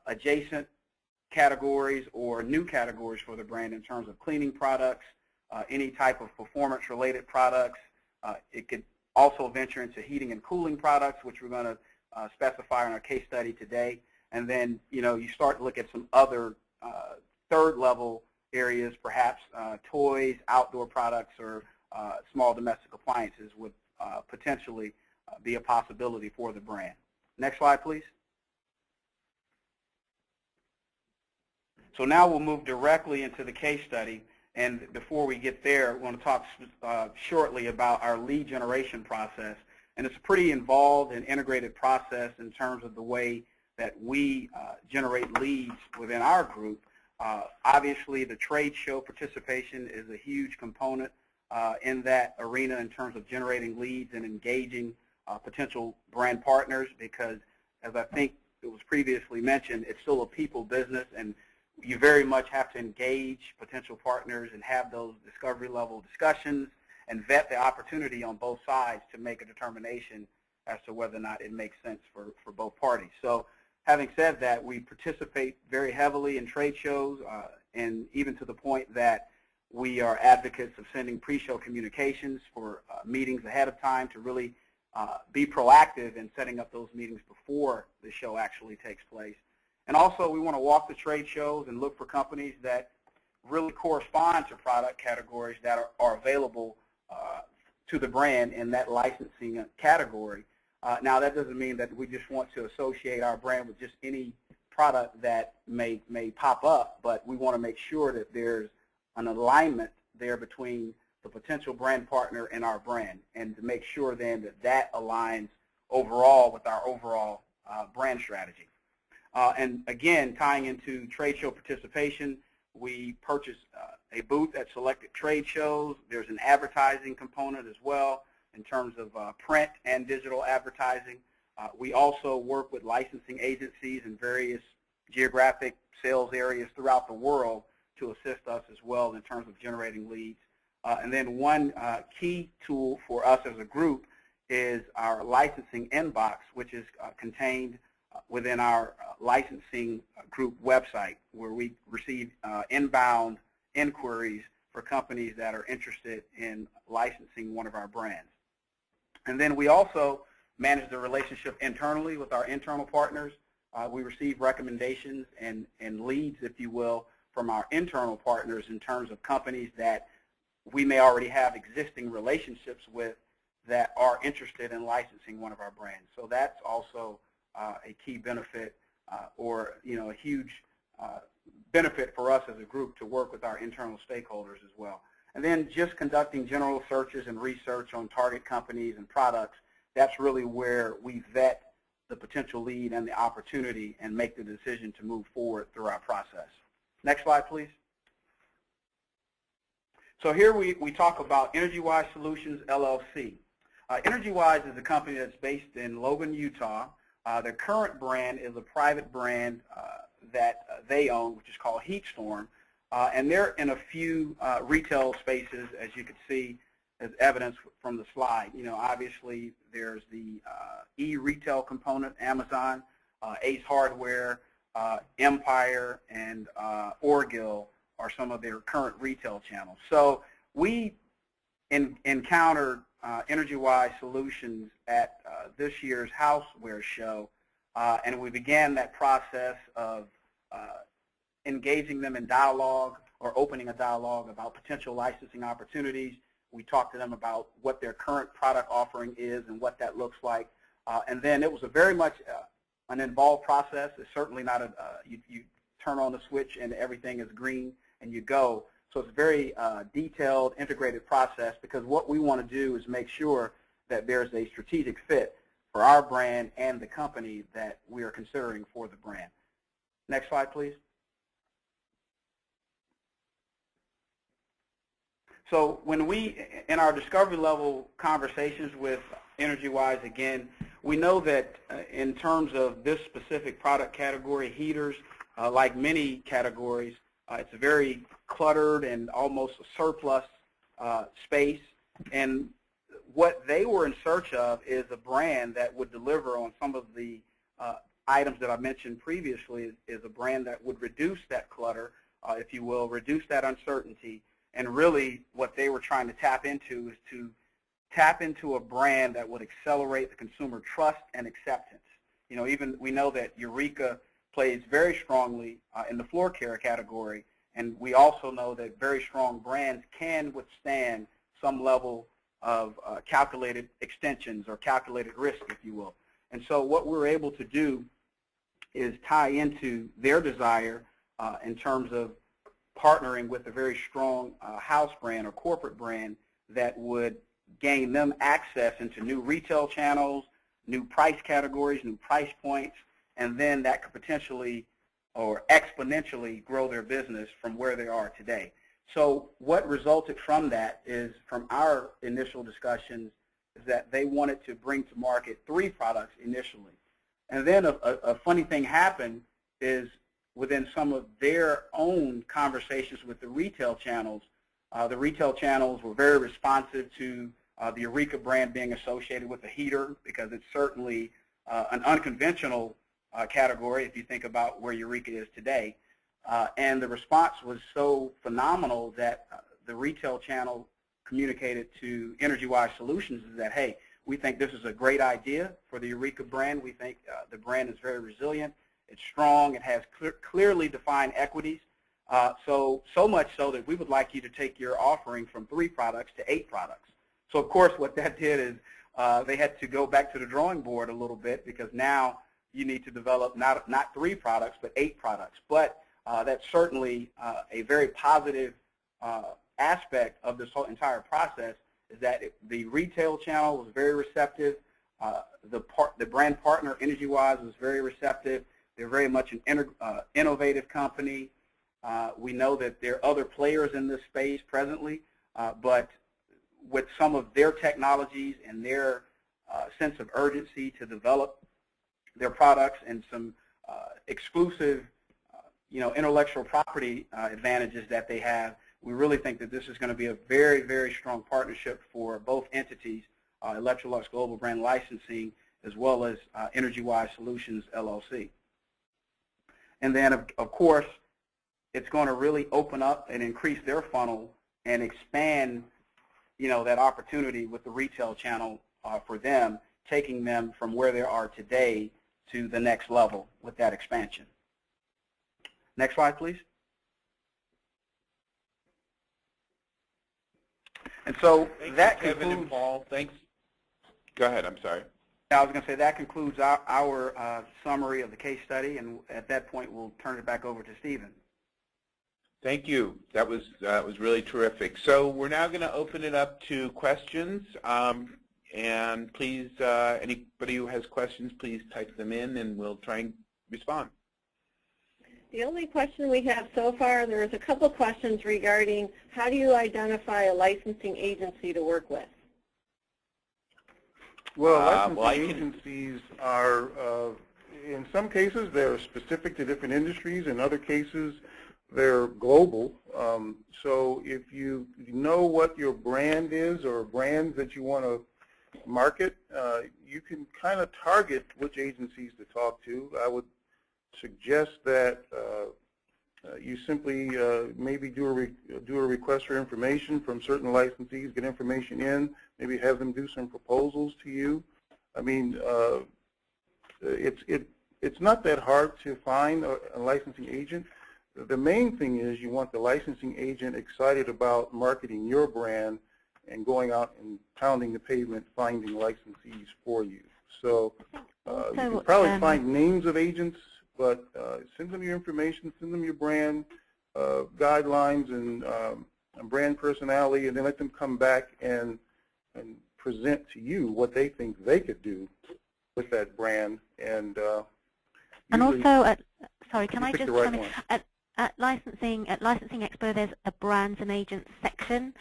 adjacent categories or new categories for the brand in terms of cleaning products, any type of performance-related products. It could also venture into heating and cooling products, which we're going to specify in our case study today. And then, you start to look at some other third-level areas, perhaps toys, outdoor products, or small domestic appliances would potentially be a possibility for the brand. Next slide, please. So now we'll move directly into the case study. And before we get there, we want to talk shortly about our lead generation process. And it's a pretty involved and integrated process in terms of the way that we generate leads within our group. Obviously, the trade show participation is a huge component in that arena in terms of generating leads and engaging potential brand partners, because, as I think it was previously mentioned, it's still a people business, and you very much have to engage potential partners and have those discovery level discussions and vet the opportunity on both sides to make a determination as to whether or not it makes sense for both parties. So having said that, we participate very heavily in trade shows, and even to the point that we are advocates of sending pre-show communications for meetings ahead of time to really be proactive in setting up those meetings before the show actually takes place. And also, we want to walk the trade shows and look for companies that really correspond to product categories that are available to the brand in that licensing category. Now, that doesn't mean that we just want to associate our brand with just any product that may pop up, but we want to make sure that there's an alignment there between the potential brand partner and our brand, and to make sure then that that aligns overall with our overall brand strategy. And again, tying into trade show participation, we purchase a booth at selected trade shows. There's an advertising component as well in terms of print and digital advertising. We also work with licensing agencies in various geographic sales areas throughout the world to assist us as well in terms of generating leads. And then one key tool for us as a group is our licensing inbox, which is contained within our licensing group website, where we receive inbound inquiries for companies that are interested in licensing one of our brands. And then we also manage the relationship internally with our internal partners. We receive recommendations and leads, if you will, from our internal partners in terms of companies that we may already have existing relationships with that are interested in licensing one of our brands. So that's also a key benefit or a huge benefit for us as a group to work with our internal stakeholders as well. And then just conducting general searches and research on target companies and products, that's really where we vet the potential lead and the opportunity and make the decision to move forward through our process. Next slide, please. So here we talk about Energywise Solutions, LLC. Energywise is a company that's based in Logan, Utah. Their current brand is a private brand that they own, which is called HeatStorm. And they're in a few retail spaces, as you can see, as evidence from the slide. Obviously, there's the e-retail component, Amazon, Ace Hardware, Empire, and Orgill are some of their current retail channels. So we encountered Energywise Solutions at this year's Housewares show, and we began that process of engaging them in dialogue or opening a dialogue about potential licensing opportunities. We talked to them about what their current product offering is and what that looks like. And then it was a very much an involved process. It's certainly not you turn on the switch and everything is green and you go. So it's a very detailed, integrated process, because what we want to do is make sure that there's a strategic fit for our brand and the company that we are considering for the brand. Next slide, please. So when we, in our discovery level conversations with Energywise, again, we know that in terms of this specific product category, heaters, like many categories, it's a very cluttered and almost a surplus space. And what they were in search of is a brand that would deliver on some of the items that I mentioned previously, is a brand that would reduce that clutter, if you will, reduce that uncertainty. And really what they were trying to tap into is to tap into a brand that would accelerate the consumer trust and acceptance. Even we know that Eureka plays very strongly in the floor care category, and we also know that very strong brands can withstand some level of calculated extensions or calculated risk, if you will. And so what we're able to do is tie into their desire in terms of partnering with a very strong house brand or corporate brand that would gain them access into new retail channels, new price categories, new price points, and then that could potentially or exponentially grow their business from where they are today. So what resulted from that is, from our initial discussions, is that they wanted to bring to market 3 products initially. And then a funny thing happened is, within some of their own conversations with the retail channels were very responsive to the Eureka brand being associated with the heater, because it's certainly an unconventional category if you think about where Eureka is today. And the response was so phenomenal that the retail channel communicated to Energywise Solutions that, hey, We think this is a great idea for the Eureka brand. We think the brand is very resilient. It's strong. It has clearly defined equities. So much so that we would like you to take your offering from 3 products to 8 products. So of course what that did is they had to go back to the drawing board a little bit, because now you need to develop not 3 products but 8 products. But that's certainly a very positive aspect of this whole entire process, is that the retail channel was very receptive. The brand partner, Energywise, was very receptive. They're very much an innovative company. We know that there are other players in this space presently, but with some of their technologies and their sense of urgency to develop their products and some exclusive intellectual property advantages that they have, we really think that this is going to be a very, very strong partnership for both entities, Electrolux Global Brand Licensing as well as Energywise Solutions, LLC. And then, of course, it's going to really open up and increase their funnel and expand, that opportunity with the retail channel for them, taking them from where they are today to the next level with that expansion. Next slide, please. And so that concludes, Kevin and Paul. Thanks. Go ahead. I'm sorry. I was going to say that concludes our summary of the case study, and at that point we'll turn it back over to Stephen. Thank you. That was really terrific. So we're now going to open it up to questions, and please, anybody who has questions, please type them in, and we'll try and respond. The only question we have so far, there's a couple questions regarding how do you identify a licensing agency to work with? Well, licensing agencies are, in some cases, they're specific to different industries. In other cases, they're global. So if you know what your brand is or brands that you want to market, you can kind of target which agencies to talk to. I would suggest that you simply maybe do a request for information from certain licensees, get information in, maybe have them do some proposals to you. I mean, it's not that hard to find a licensing agent. The main thing is you want the licensing agent excited about marketing your brand and going out and pounding the pavement, finding licensees for you. So you can probably find names of agents, but send them your information, send them your brand guidelines and brand personality, and then let them come back and present to you what they think they could do with that brand. And also, sorry, can I just come in? At Licensing Expo, there's a brands and agents section,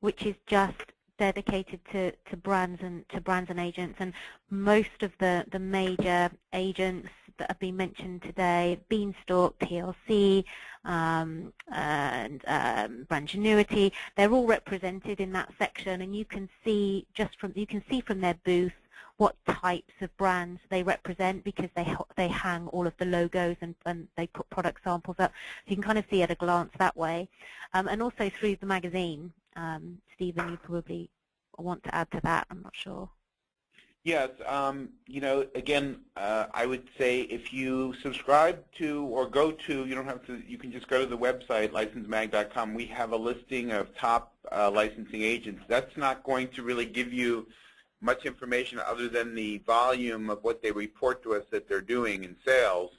which is just dedicated to brands and agents, and most of the major agents that have been mentioned today, Beanstalk, TLC, and Brandgenuity, they're all represented in that section, and you can see from their booth what types of brands they represent, because they hang all of the logos and they put product samples up. So you can kind of see at a glance that way. And also through the magazine. Stephen, you probably want to add to that, I'm not sure. Yes, again, I would say if you subscribe to or go to, you don't have to, you can just go to the website, licensmag.com. We have a listing of top licensing agents. That's not going to really give you much information other than the volume of what they report to us that they're doing in sales.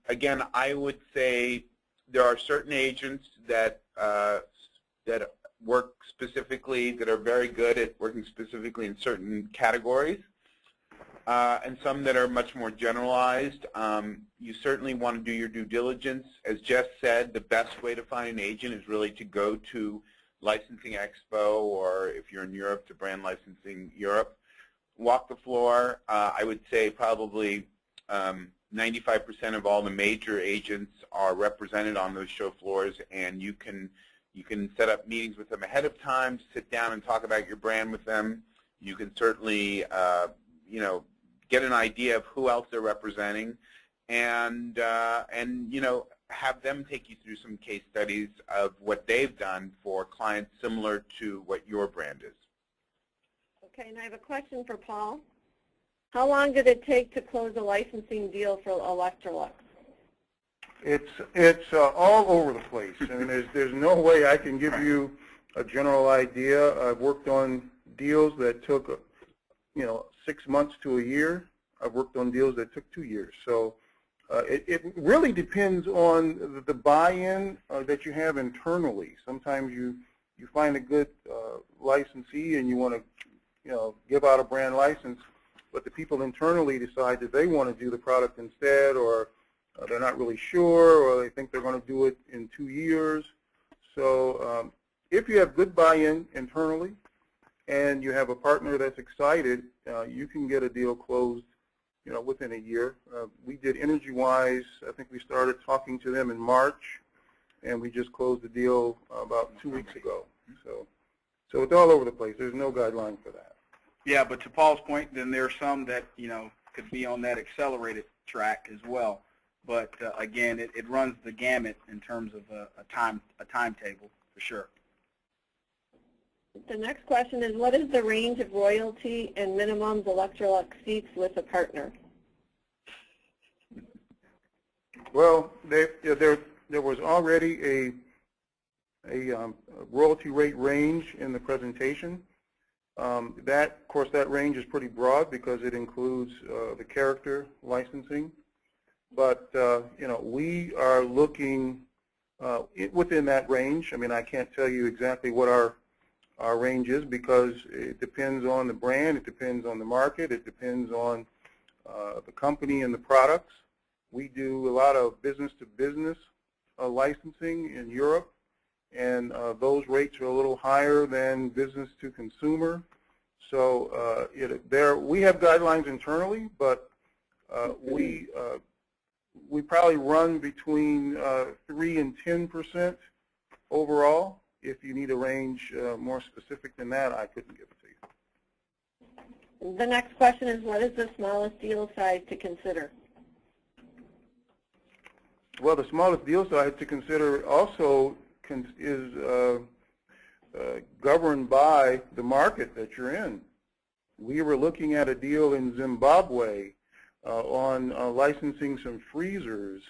Again, I would say there are certain agents that work specifically, that are very good at working specifically in certain categories, and some that are much more generalized. You certainly want to do your due diligence. As Jess said, the best way to find an agent is really to go to Licensing Expo, or if you're in Europe, to Brand Licensing Europe. Walk the floor. I would say probably 95% of all the major agents are represented on those show floors, and you can set up meetings with them ahead of time, sit down and talk about your brand with them. You can certainly get an idea of who else they're representing, and have them take you through some case studies of what they've done for clients similar to what your brand is. Okay, and I have a question for Paul. How long did it take to close a licensing deal for Electrolux? It's all over the place. I mean, there's no way I can give you a general idea. I've worked on deals that took, 6 months to a year. I've worked on deals that took 2 years. So it really depends on the buy-in that you have internally. Sometimes you find a good licensee and you want to, give out a brand license, but the people internally decide that they want to do the product instead, or they're not really sure, or they think they're going to do it in 2 years. So if you have good buy-in internally and you have a partner that's excited, you can get a deal closed, within a year. We did Energywise. I think we started talking to them in March, and we just closed the deal about 2 weeks ago. So it's all over the place. There's no guideline for that. Yeah, but to Paul's point, then there are some that, could be on that accelerated track as well. But again, it runs the gamut in terms of a timetable for sure. The next question is, what is the range of royalty and minimums Electrolux seeks with a partner? Well, there was already a royalty rate range in the presentation. Of course, that range is pretty broad because it includes the character licensing. But we are looking within that range. I mean, I can't tell you exactly what our range is because it depends on the brand, it depends on the market, it depends on the company and the products. We do a lot of business-to-business licensing in Europe, and those rates are a little higher than business-to-consumer. So we have guidelines internally, but we probably run between 3 and 10% overall. If you need a range more specific than that, I couldn't give it to you. The next question is, what is the smallest deal size to consider? Well, the smallest deal size to consider also is governed by the market that you're in. We were looking at a deal in Zimbabwe on licensing some freezers,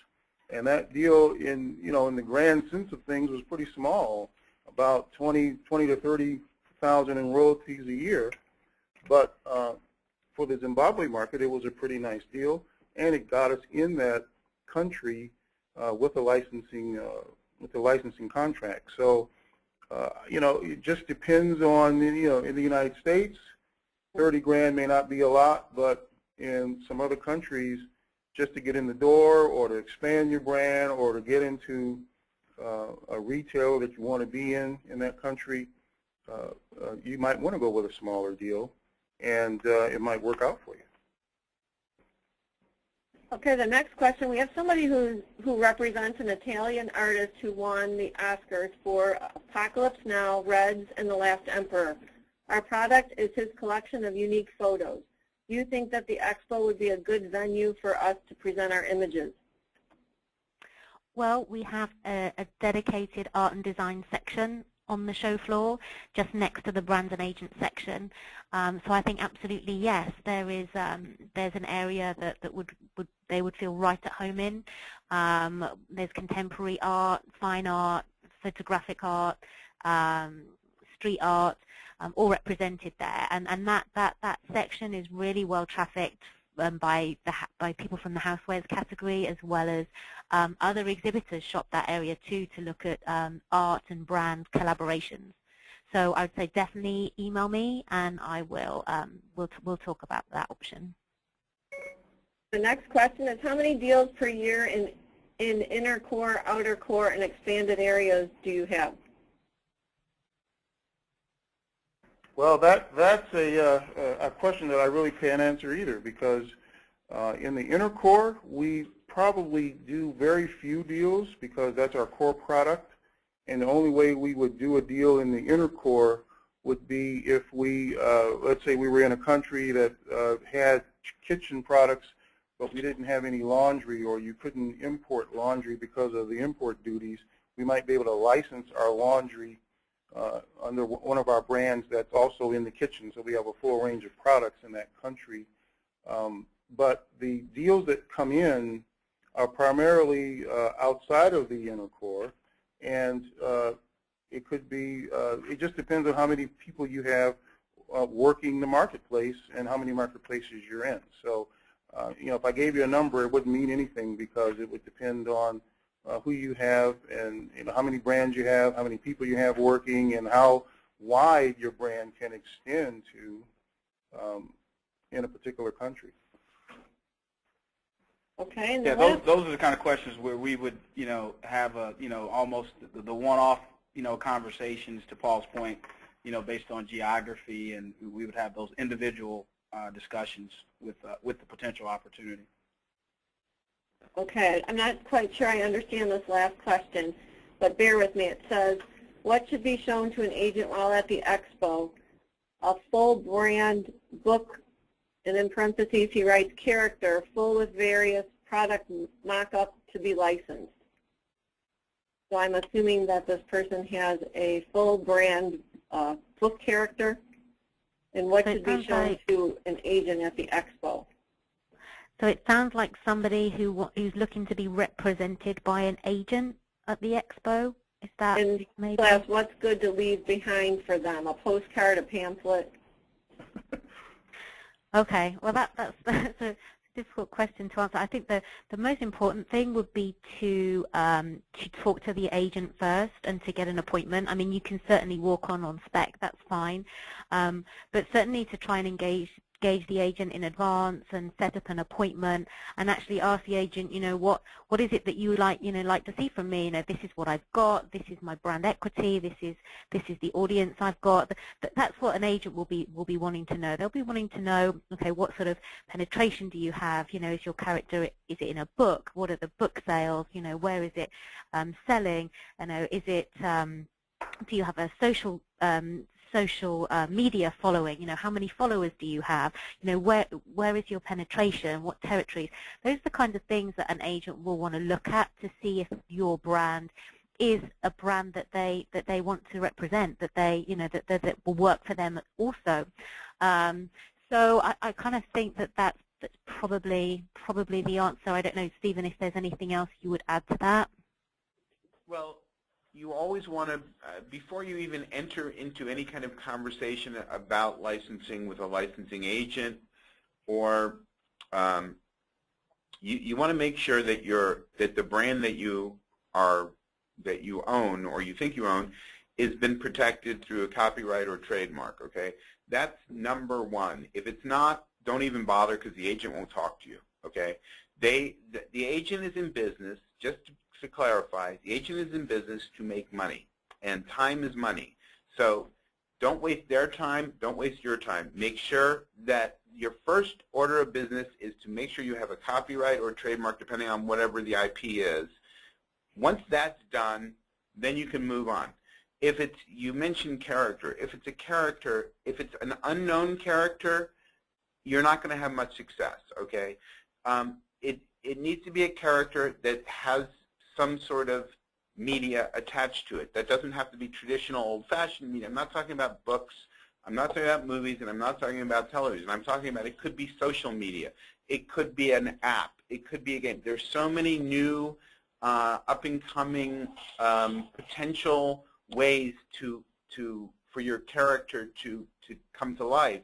and that deal in the grand sense of things was pretty small, about 20 to 30,000 in royalties a year. But for the Zimbabwe market, it was a pretty nice deal, and it got us in that country with a licensing contract. So it just depends on in the United States, 30 grand may not be a lot, but in some other countries, just to get in the door or to expand your brand or to get into a retailer that you want to be in that country, you might want to go with a smaller deal, and it might work out for you. Okay, the next question, we have somebody who represents an Italian artist who won the Oscars for Apocalypse Now, Reds, and The Last Emperor. Our product is his collection of unique photos. Do you think that the expo would be a good venue for us to present our images? Well, we have a dedicated art and design section on the show floor, just next to the brand and agent section. So I think absolutely yes, there's an area that they would feel right at home in. There's contemporary art, fine art, photographic art, street art, all represented there, and that section is really well trafficked by people from the housewares category, as well as other exhibitors shop that area too to look at art and brand collaborations. So I would say definitely email me, and I will we'll talk about that option. The next question is, how many deals per year in inner core, outer core, and expanded areas do you have? Well, that's a question that I really can't answer either, because in the inner core, we probably do very few deals because that's our core product, and the only way we would do a deal in the inner core would be if we, let's say we were in a country that had kitchen products, but we didn't have any laundry, or you couldn't import laundry because of the import duties. We might be able to license our laundry under one of our brands that's also in the kitchen. So we have a full range of products in that country. But the deals that come in are primarily outside of the inner core, and it could be, it just depends on how many people you have working the marketplace and how many marketplaces you're in. So, you know, if I gave you a number, it wouldn't mean anything because it would depend on who you have and, you know, how many brands you have, how many people you have working, and how wide your brand can extend to in a particular country. Okay. And yeah, those are the kind of questions where we would, you know, have a, you know, almost the one-off, you know, conversations, to Paul's point, you know, based on geography, and we would have those individual discussions with the potential opportunity. Okay, I'm not quite sure I understand this last question, but bear with me. It says, what should be shown to an agent while at the expo? A full brand book, and in parentheses he writes character, full with various product mock-ups to be licensed. So I'm assuming that this person has a full brand book character, and what should be shown to an agent at the expo? So it sounds like somebody who's looking to be represented by an agent at the expo. Is that and maybe? Class, what's good to leave behind for them? A postcard, a pamphlet? Okay, well that's a difficult question to answer. I think the most important thing would be to talk to the agent first and to get an appointment. I mean, you can certainly walk on spec, that's fine, but certainly to try and engage the agent in advance and set up an appointment and actually ask the agent, you know, what is it that you like to see from me? You know, this is what I've got, this is my brand equity, this is the audience I've got. That's what an agent will be wanting to know. They'll be wanting to know, okay, what sort of penetration do you have? You know, is your character, is it in a book? What are the book sales? You know, where is it selling? You know, is it do you have a social media following? You know, how many followers do you have? You know, where is your penetration? What territories? Those are the kinds of things that an agent will want to look at to see if your brand is a brand that they want to represent, that they, you know, that will work for them also. So I kind of think that's probably the answer. I don't know, Stephen, if there's anything else you would add to that. Well, you always want to, before you even enter into any kind of conversation about licensing with a licensing agent, or you want to make sure that the brand that you own or you think you own has been protected through a copyright or trademark. Okay, that's number one. If it's not, don't even bother because the agent won't talk to you. Okay, the agent is in business, just to clarify, the agent is in business to make money, and time is money. So don't waste their time, don't waste your time. Make sure that your first order of business is to make sure you have a copyright or a trademark, depending on whatever the IP is. Once that's done, then you can move on. If it's, you mentioned character, if it's a character, if it's an unknown character, you're not going to have much success, okay? It needs to be a character that has some sort of media attached to it. That doesn't have to be traditional old-fashioned media. I'm not talking about books, I'm not talking about movies, and I'm not talking about television. I'm talking about, it could be social media. It could be an app. It could be a game. There's so many new up-and-coming potential ways for your character to come to life.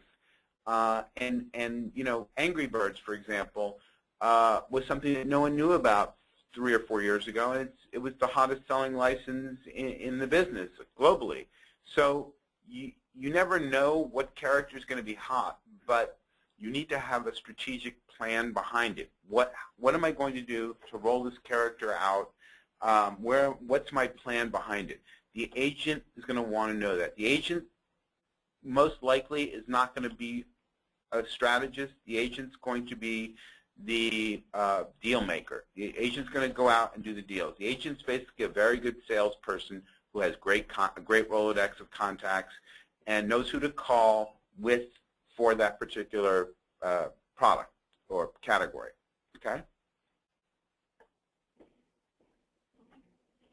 And you know, Angry Birds, for example, was something that no one knew about 3 or 4 years ago, and it was the hottest selling license in the business globally. So you never know what character is going to be hot, but you need to have a strategic plan behind it. What am I going to do to roll this character out? What's my plan behind it? The agent is going to want to know that. The agent most likely is not going to be a strategist. The agent's going to be the deal maker. The agent's going to go out and do the deals. The agent's basically a very good salesperson who has a great Rolodex of contacts and knows who to call for that particular product or category. Okay?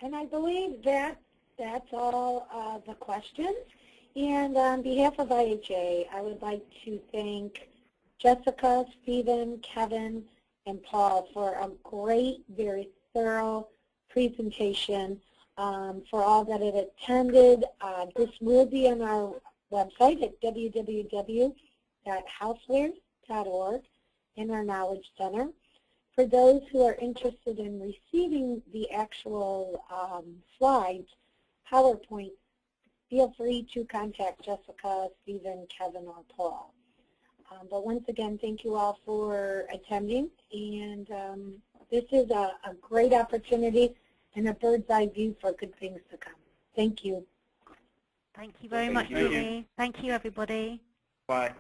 And I believe that That's all the questions. And on behalf of IHA, I would like to thank Jessica, Stephen, Kevin, and Paul for a great, very thorough presentation, for all that have attended. This will be on our website at www.housewares.org in our Knowledge Center. For those who are interested in receiving the actual slides, PowerPoint, feel free to contact Jessica, Stephen, Kevin, or Paul. But once again, thank you all for attending, and this is a great opportunity and a bird's eye view for good things to come. Thank you. Thank you very much, Julie. Thank you, everybody. Bye.